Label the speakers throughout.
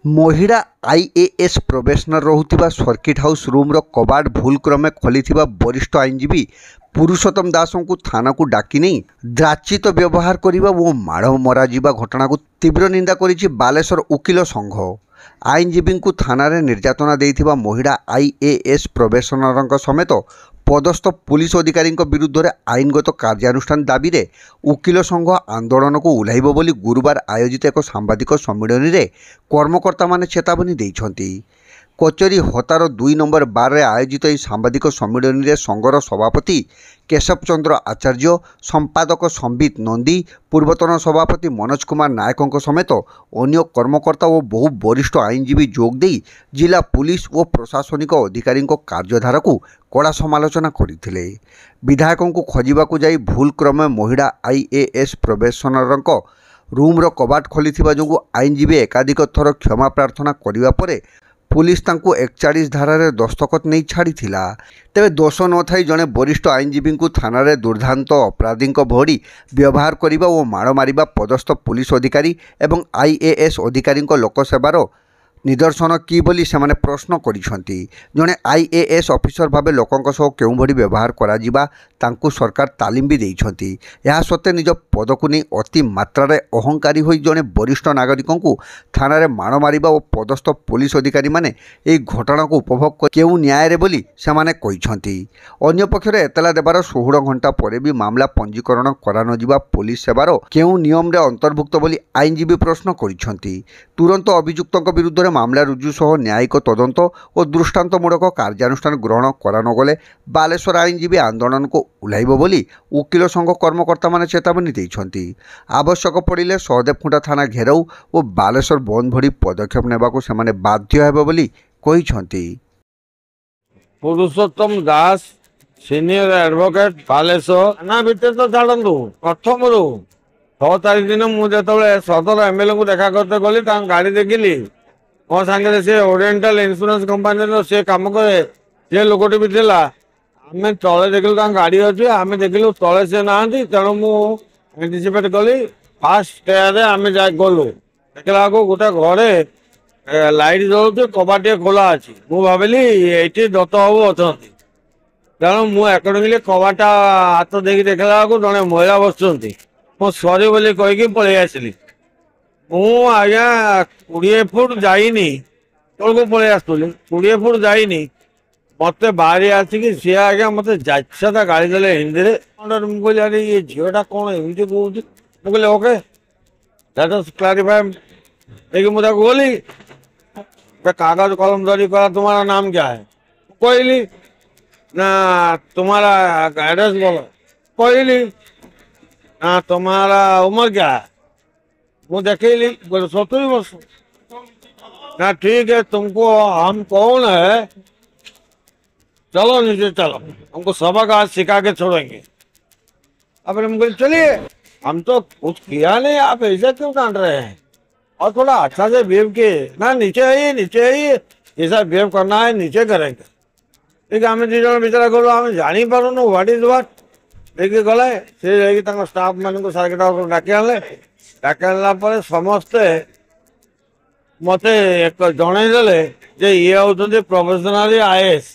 Speaker 1: महिला IAS probationer रहुथिबा circuit house रूम्र कबाड़ भूलक्रमे खोलिथिबा वरिष्ठ आईनजीवी पुरुषोत्तम दास को थाना को डाकी नहीं द्राचित व्यवहार करने और माड़ मरा घटना को तीव्र निंदा करिछि बालेश्वर उकिल संघ। आईनजीवी को थाना रे निर्यातना देइथिबा महिला आईएएस प्रोबेशनर समेत पदस्थ पुलिस अधिकारी विरुद्ध में आईनगत कार्यानुष्ठान दाबी रे उकिल संघ आंदोलन को उल्लाइब बोली गुरुवार आयोजित एक सांबादिक सम्मेलन में कर्मकर्ता माने चेतावनी देइछंती। कचेरी हतार 2 नंबर बार रे आयोजित यह सांबादिक सम्मेलन में संघर सभापति केशव चंद्र आचार्य, संपादक संबित नंदी, पूर्वतन सभापति मनोज कुमार नायकों समेत अन्य कर्मकर्ता और बहु वरिष्ठ आईनजीवी जोगदे जिला पुलिस और प्रशासनिक अधिकारी कार्यधारा को कड़ा समालोचना करते। विधायकों को खोजा जाई भूलक्रमे महिला आईएएस प्रोबेशनर रूम्र कबाट खोली जो आईनजीवी एकाधिक थर क्षमा प्रार्थना करने पर पुलिस तांको 41 धारारे दस्तखत नहीं छाड़ी तेरे दोष न थाई जड़े वरिष्ठ आईनजीवी को थाना रे दुर्दांत अपराधी भड़ी व्यवहार करने और माड़ मारिबा पदस्थ पुलिस अधिकारी एवं आईएएस अधिकारी लोकसेवार निदर्शन कि बोली सेमाने प्रश्न करिसेंती। जड़े आईएएस ऑफिसर भावे लोकों सह केउं भड़ी व्यवहार करा जिबा तांकु सरकार तालीम भी देइछंती। या सत्ते निज पद को नहीं अति मात्रा अहंकारी होई जड़े वरिष्ठ नागरिकों को थाना रे माड़ मारिबा और पदस्थ पुलिस अधिकारी माने एई घटना को उपभोग केउं न्याय रे बोली सेमाने कहिसेंती। अन्य पक्षरे एतला देबार 16 घंटा पर भी मामला पंजीकरण करा न जिबा पुलिस सेवार केउं नियम रे अंतर्भुक्त बोली आईनजीवी प्रश्न करिसेंती। तुरंत अभियुक्तों विरुद्ध मामला रुजु सह न्यायिक तदंत और दृष्टांतमूलक कार्यानुष्ठान ग्रहण करा न गले बालेश्वर आईनजीवी आंदोलन को उल्लाइब बोली उकिल संघ कर्मकर्ता माने चेतावनी देइछंती। आवश्यक पड़िले सहदेवखुंटा थाना घेराव और बालेश्वर बंद भड़ी पदक्षेप नेबाकू सेमाने बाध्य हेबे बोली कहिछंती।
Speaker 2: पुरुषोत्तम दास सीनियर एडवोकेट बालेश्वर ना भितर तो छाड़ू प्रथम 6 तारीख दिन मुझे सदर एमएलए को देखा करते गली गाड़ी देखिली मो सांगे से ओरिएंटल इंश्योरेंस कंपानी से कम करे से लोकटी भी थिला आम तले देखिलु गाड़ी अच्छी आम देखिलु तले से ना तेणु मुझे एंटीसिपेट कली फास्ट टे आम जा गलु देखला गोटे घरे लाइट जलुचे कबाट खोला अच्छी मु भाविली ये दत्त बाबू अच्छा तेणु मुझे एकाडेमिकली कबाट हाथ देखी देखला जड़े महिला बस मो सरी बोली कहीकि पलि आसली मु आज्ञा 20 फुट जाइनी तौक पलि आसुली 20 फुट जाइनी मत बाहरी आसिक सी आज्ञा मत जाता गाड़ी देले हिंदी में मुझे अरे ये झीटा कौन एमती कौन मुझे ओके दैट वाज क्लारिफाई मुझे गली कागज कलम दरी करा तुम्हारा नाम क्या है कहली ना तुम्हारा एड्रेस बोलो कहली ना तुम्हारा उम्र क्या है वो देखेली बोले 70 वर्ष ना ठीक है तुमको हम कौन है चलो नीचे चलो हमको सबक आज सिखा के छोड़ेंगे। अब हम बोले चलिए हम तो कुछ किया नहीं आप ऐसे क्यों डांट रहे हैं और थोड़ा अच्छा से बिहेव किए ना नीचे आइए ऐसा बिहेव करना है नीचे करेंगे ठीक है। हमें 2 जन विचार करो हमें जानी पारूनु व्हाट इज व्हाट देखिए गले से स्टाफ मान सार्किट डाकी आने डाक समस्ते मत एक जनईदे जे ये होती प्रोफेशनल आईएएस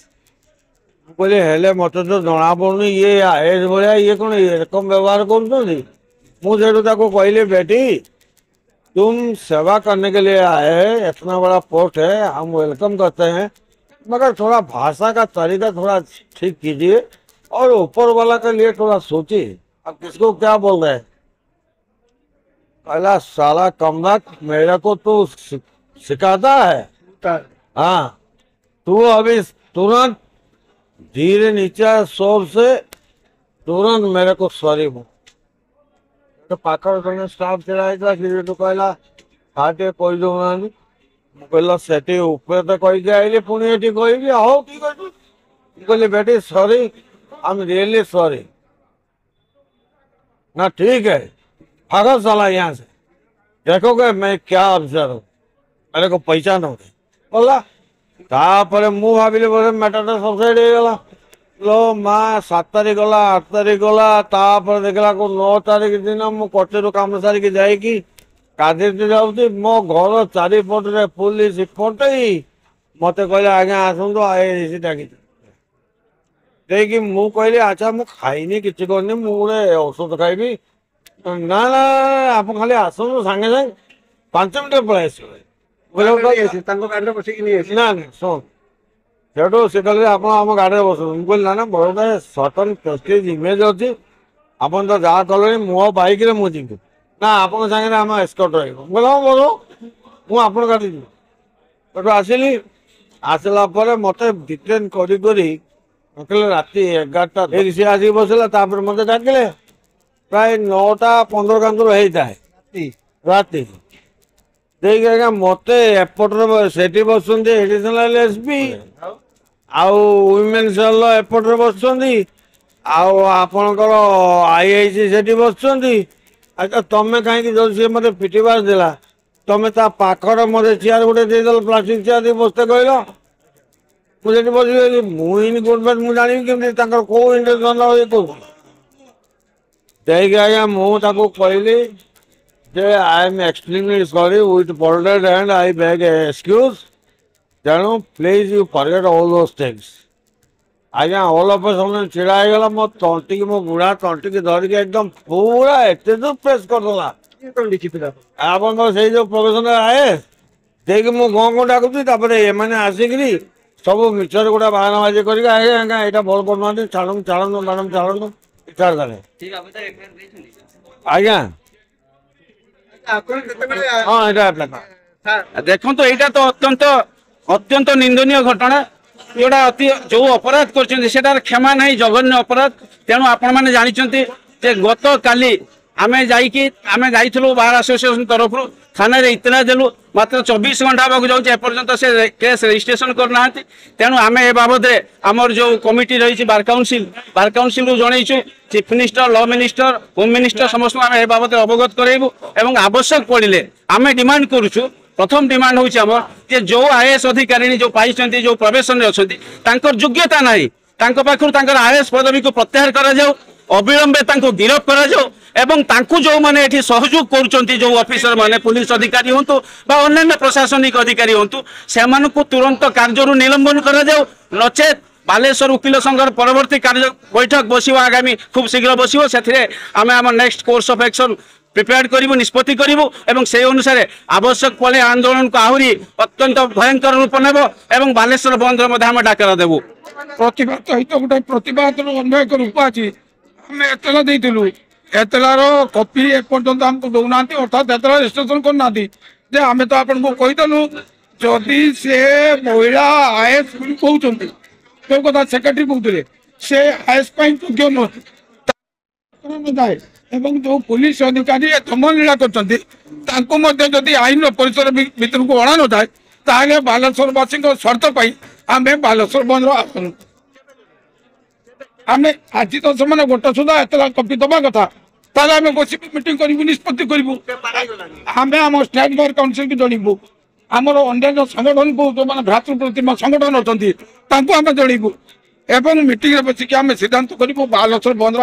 Speaker 2: बोले हेले मत तो जना पड़ुनी ये आईएएस भाया ये कौन एरकम व्यवहार कर कहली बेटी तुम सेवा करने के लिए आए इतना बड़ा पोस्ट है हम वेलकम करते हैं मगर थोड़ा भाषा का तरीका थोड़ा ठीक कीजिए और ऊपर वाला के लिए थोड़ा सोचिए आप किसको क्या बोल रहे हैं। पहला साला कमबख्त मेरे को तो सिखाता है हाँ तू अभी तुरंत धीरे नीचे शोर से तुरंत मेरे को सॉरी बोल तो पाखर स्टाफ चढ़ाई तो कहला खाते कही दौना कहला से ऊपर तो कहीकि आइली पुणी ये कही हो ठीक अच्छे कहली बेटी sorry I am really sorry ना ठीक है भागो साला यहाँ से देखोगे मैं क्या अफसर हूँ मेरे को पहचान हो बोला तापर मु भाविली बोले मैटर सबसाइड हो गला लो माँ 7 तारीख गला 8 तारीख गला तापर देखला को 9 तारीख दिन मु कचेरी काम सारिकी जाइकी ଗାଧେଇତେ ଯାଉଛି ମୋ ଘର ଚାରିପଟରେ ପୁଲିସ ଫଟେଇ ମତେ କହିଲେ ଆଜ୍ଞା ଆସନ୍ତୁ ଆଇସି ଡାକିଛି ଦେଇକି ମୁଁ କହିଲି ଆଚ୍ଛା ମୁଁ ଖାଇନି କିଛି କରିନି ମୁଁ ଗୋଟେ ଔଷଧ ଖାଇବି ନା ନା ଆପଣ ଖାଲି ଆସନ୍ତୁ ସାଙ୍ଗେ ସାଙ୍ଗେ 5 ମିନିଟ୍ ପଳେଇ ଆସିବେ
Speaker 3: ତାଙ୍କ ଗାଡ଼ିରେ ବସିକି ନେଇ ଆସିବେ।
Speaker 2: ନା ନା ଶୁଣ ସେଠୁ ସେ କହିଲେ ଆପଣ ଆମ ଗାଡ଼ିରେ ବସନ୍ତୁ ମୁଁ କହିଲି ନା ନା ମୋର ଗୋଟେ ସଟନ୍ ପ୍ରେଷ୍ଟିଜ୍ ଇମେଜ୍ ଅଛି ଆପଣ ତ ଯାହା କଲେଣି ମୋ ବାଇକ୍ରେ ମୁଁ ଯିବି ନା ଆପଣଙ୍କ ସାଙ୍ଗରେ ଆମ ଏସ୍କର୍ଟ ରହିବ ମୁଁ କହିଲି ହଁ ବସ ମୁଁ ଆପଣଙ୍କ ଗାଡ଼ି ଯିବି ସେଠୁ ଆସିଲି ଆସିଲା ପରେ ମତେ ଡିଟେନ୍ କରି କହିଲେ ରାତି 11ଟା ସିଏ ଆସିକି ବସିଲା ତାପରେ ମତେ ଡାକିଲେ ପ୍ରାୟ 9ଟା 15 କାନ୍ତରୁ ହେଇଥାଏ ରାତି ଦେଇକି ଆଜ୍ଞା ମତେ ଏପଟରେ ସେଠି ବସୁଛନ୍ତି ଏଡିସନାଲ ଏସପି ଆଉ ୱିମେନ୍ ସେଲ୍ ଏପଟରେ ବସୁଛନ୍ତି ଆଉ ଆପଣଙ୍କର ଆଇଆଇସି ସେଠି ବସୁଛନ୍ତି ଆଚ୍ଛା ତମେ କାହିଁକି ଯଦି ସିଏ ମତେ ପିଟିବାର ଦେଲା ତମେ ତା ପାଖରେ ମତେ ଚେୟାର ଗୋଟେ ଦେଇଦେଲ ପ୍ଲାଷ୍ଟିକ ଚେୟାର ଦେଇ ବସତେ କହିଲ ମୁଁ ସେଠି ବସିବି ମୁଁ ଇନ୍ ଗୁଡ୍ ମୁଁ ଜାଣିବି କେମିତି ତାଙ୍କର କୋଉ ଇଣ୍ଟେନସନ କହୁଛି ଦେଇକି ଆଜ୍ଞା ମୁଁ ତାକୁ କହିଲି ଯେ I am extremely sorry with folded hand I beg excuse ତେଣୁ please you forget all those things ଆଜ୍ଞା ଅଲ୍ ଅଫ୍ ଏ ସଡନ୍ ଛିଡ଼ା ହେଇଗଲା ମୋ ତଣ୍ଟିକି ମୋ ବୁଢ଼ା ତଣ୍ଟିକି ଧରିକି ଏକଦମ ପୁରା ଏତେ ଦୂର ପ୍ରେସ୍ କରିଦେଲା ଆପଣଙ୍କର ସେଇ ଯୋଉ ପ୍ରଫେସନାଲ ଆଇଏସ୍ ଦେଇକି ମୁଁ ଗଁ ଗଁ ଡାକୁଛି ତାପରେ ଏମାନେ ଆସିକିରି ସବୁ ମିଛରେ ଗୋଟେ ବାହାନାବାଜି କରିକି ଆଜ୍ଞା ଆଜ୍ଞା ଏଇଟା ଭଲ କରୁନାହାନ୍ତି ଛାଡ଼ନ୍ତୁ ଛାଡ଼ନ୍ତୁ ମ୍ୟାଡ଼ାମ ଛାଡ଼ନ୍ତୁ ଛାଡ଼ିଦେଲେ ଆଜ୍ଞା
Speaker 3: ଆପଣ ଯେତେବେଳେ
Speaker 2: ହଁ ଏଇଟା ଆପ୍ଲାଏ
Speaker 4: ଦେଖନ୍ତୁ ଏଇଟା ତ ଅତ୍ୟନ୍ତ ନିନ୍ଦନୀୟ ଘଟଣା ଯୋଉଟା ଯୋଉ ଅପରାଧ କରିଛନ୍ତି ସେଟାର କ୍ଷମା ନାହିଁ ଜଘନ୍ୟ ଅପରାଧ ତେଣୁ ଆପଣମାନେ ଜାଣିଛନ୍ତି ଯେ ଗତକାଲି ଆମେ ଯାଇଥିଲୁ ବାର୍ ଆସୋସିଏସନ ତରଫରୁ ଥାନାରେ ଇତଲା ଦେଲୁ ମାତ୍ର 24 ଘଣ୍ଟା ହେବାକୁ ଯାଉଛି ଏପର୍ଯ୍ୟନ୍ତ ସେ କେସ୍ ରେଜିଷ୍ଟ୍ରେସନ କରିନାହାନ୍ତି ତେଣୁ ଆମେ ଏ ବାବଦରେ ଆମର ଯୋଉ କମିଟି ରହିଛି ବାର୍ କାଉନସିଲରୁ ଜଣେଇଛୁ ଚିଫ୍ ମିନିଷ୍ଟର ଲ ମିନିଷ୍ଟର ହୋମ ମିନିଷ୍ଟର ସମସ୍ତଙ୍କୁ ଆମେ ଏ ବାବଦରେ ଅବଗତ କରାଇବୁ ଏବଂ ଆବଶ୍ୟକ ପଡ଼ିଲେ ଆମେ ଡିମାଣ୍ଡ କରୁଛୁ प्रथम डिमांड हूँ आम जे जो आईएएस अधिकारी जो पाई जो प्रोबेशन अच्छी योग्यता ना पाखु आईएएस पदवी को प्रत्याहार करा अविलंबे गिरफ करा जो मैंने सहयोग कर ऑफिसर माने पुलिस अधिकारी हूँ अन्य प्रशासनिक अधिकारी हूँ से तुरंत कार्य निलंबन करा नचेत बालेश्वर वकिल संघर परवर्ती कार्य बैठक बस आगामी खूब शीघ्र बस आम next course of action prepare करूँ निष्पत्ति करूँ और से अनुसार आवश्यक पड़े आंदोलन को आहरी अत्यंत भयंकर रूप नेब और बालेश्वर बंद डाकरा देवु
Speaker 5: प्रतिबाद सहित गोटे प्रतिबाद अन्य एक रूप अच्छी आम एतला देलु एतलार कपि एपर्तंत आमको दौना अर्थात एतला रेजिस्ट्रेशन करना जे आम तो आपको कहीदेलु जदि से महिला आईएएस कहते जो कथा सेक्रेटरी कहते से आईएएस योग्य नुहे एवं जो पुलिस अधिकारी दमन लीला करते आईन परिसर भीतर को अणा न थाए बालेश्वरवासी स्वार्थ पाई आम बालेश्वर बंद आम आज तो से गोटे सुधा एतला कपि दबा कथा आम बस मीटिंग करूँ निष्पत्ति करूँ आम आम स्टेट बार काउंसिल की जनइबू आमर अन्य संगठन को जो मैंने भ्रातृप्रतिमा संगठन अच्छा आम जनइबू एवं मीटिंग बसिक आम सिद्धांत करूँ बालेश्वर बंद